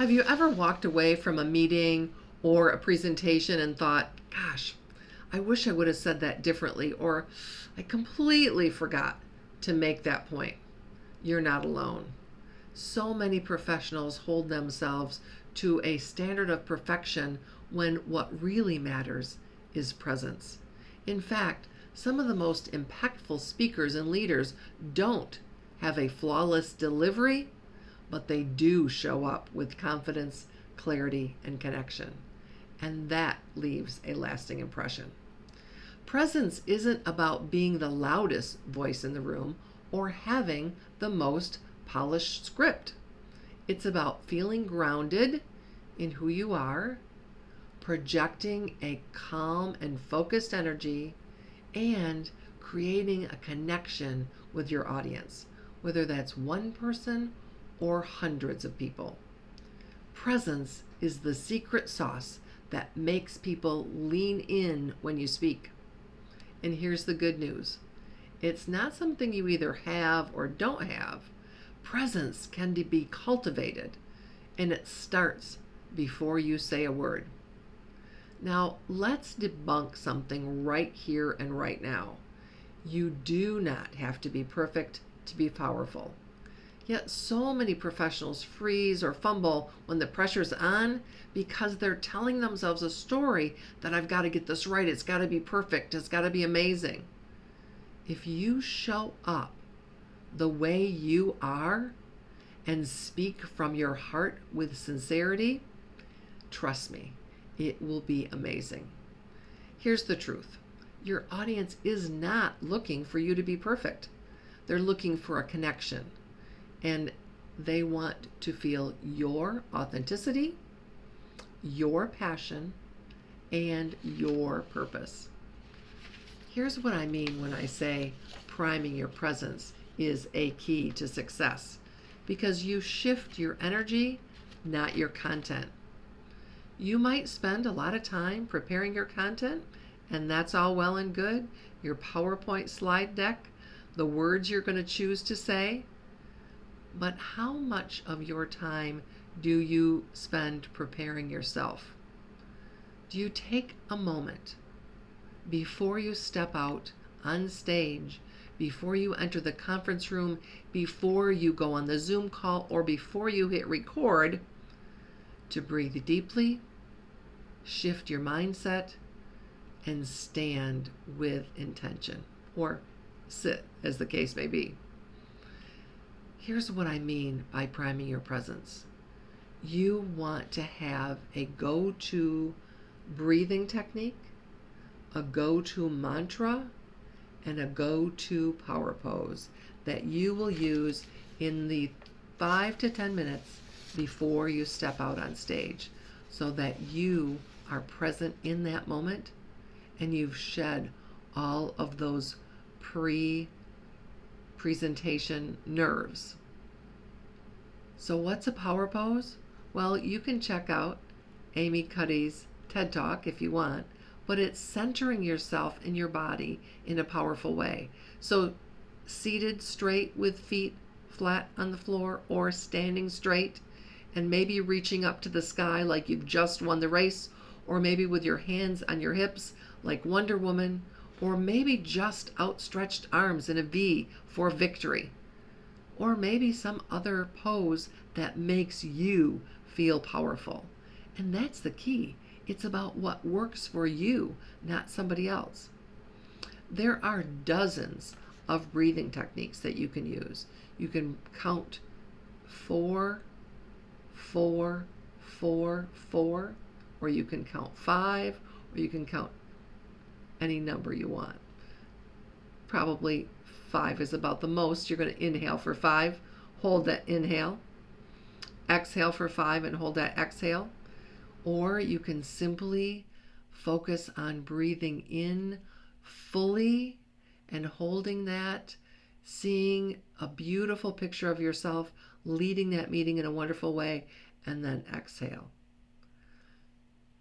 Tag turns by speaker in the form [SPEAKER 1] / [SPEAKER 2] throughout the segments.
[SPEAKER 1] Have you ever walked away from a meeting or a presentation and thought, gosh, I wish I would have said that differently, or I completely forgot to make that point? You're not alone. So many professionals hold themselves to a standard of perfection when what really matters is presence. In fact, some of the most impactful speakers and leaders don't have a flawless delivery, but they do show up with confidence, clarity, and connection. And that leaves a lasting impression. Presence isn't about being the loudest voice in the room or having the most polished script. It's about feeling grounded in who you are, projecting a calm and focused energy, and creating a connection with your audience, whether that's one person or hundreds of people. Presence is the secret sauce that makes people lean in when you speak. And here's the good news. It's not something you either have or don't have. Presence can be cultivated, and it starts before you say a word. Now, let's debunk something right here and right now. You do not have to be perfect to be powerful. Yet so many professionals freeze or fumble when the pressure's on because they're telling themselves a story that I've got to get this right, it's got to be perfect, it's got to be amazing. If you show up the way you are and speak from your heart with sincerity, trust me, it will be amazing. Here's the truth. Your audience is not looking for you to be perfect. They're looking for a connection, and they want to feel your authenticity, your passion, and your purpose. Here's what I mean when I say priming your presence is a key to success, because you shift your energy, not your content. You might spend a lot of time preparing your content, and that's all well and good. Your PowerPoint slide deck, the words you're going to choose to say. But how much of your time do you spend preparing yourself? Do you take a moment before you step out on stage, before you enter the conference room, before you go on the Zoom call, or before you hit record, to breathe deeply, shift your mindset, and stand with intention, or sit, as the case may be? Here's what I mean by priming your presence. You want to have a go-to breathing technique, a go-to mantra, and a go-to power pose that you will use in the 5 to 10 minutes before you step out on stage, so that you are present in that moment and you've shed all of those pre-presentation nerves. So what's a power pose? Well, you can check out Amy Cuddy's TED Talk if you want, but it's centering yourself in your body in a powerful way. So seated straight with feet flat on the floor, or standing straight and maybe reaching up to the sky like you've just won the race, or maybe with your hands on your hips like Wonder Woman, or maybe just outstretched arms in a V for victory, or maybe some other pose that makes you feel powerful. And that's the key. It's about what works for you, not somebody else. There are dozens of breathing techniques that you can use. You can count 4, 4, 4, 4, or you can count 5, or you can count any number you want. Probably 5 is about the most. You're going to inhale for 5, hold that inhale, exhale for 5, and hold that exhale. Or you can simply focus on breathing in fully and holding that, seeing a beautiful picture of yourself leading that meeting in a wonderful way, and then exhale.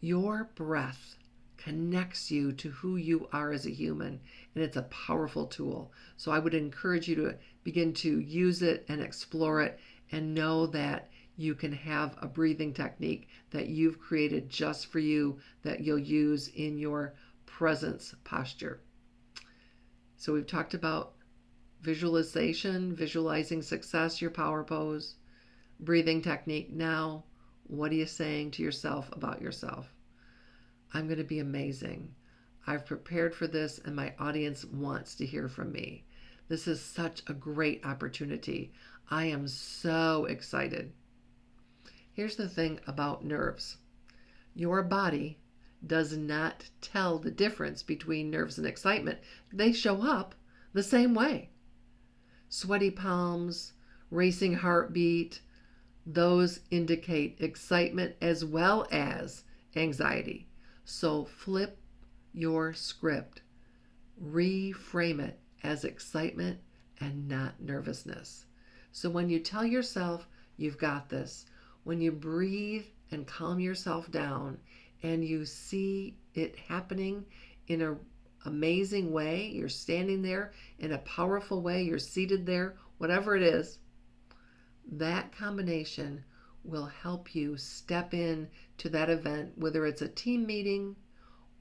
[SPEAKER 1] Your breath connects you to who you are as a human, and it's a powerful tool. So I would encourage you to begin to use it and explore it, and know that you can have a breathing technique that you've created just for you that you'll use in your presence posture. So we've talked about visualization, visualizing success, your power pose, breathing technique. Now, what are you saying to yourself about yourself? I'm going to be amazing. I've prepared for this and my audience wants to hear from me. This is such a great opportunity. I am so excited. Here's the thing about nerves. Your body does not tell the difference between nerves and excitement. They show up the same way. Sweaty palms, racing heartbeat, those indicate excitement as well as anxiety. So flip your script. Reframe it as excitement and not nervousness. So when you tell yourself you've got this, when you breathe and calm yourself down and you see it happening in an amazing way, you're standing there in a powerful way, you're seated there, whatever it is, that combination will help you step in to that event, whether it's a team meeting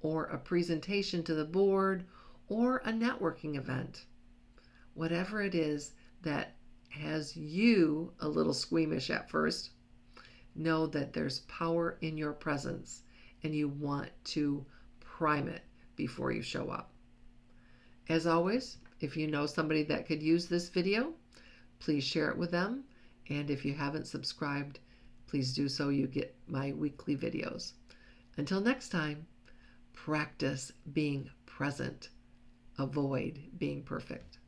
[SPEAKER 1] or a presentation to the board or a networking event. Whatever it is that has you a little squeamish at first, know that there's power in your presence and you want to prime it before you show up. As always, if you know somebody that could use this video, please share it with them. And if you haven't subscribed, please do so. You get my weekly videos. Until next time, practice being present. Avoid being perfect.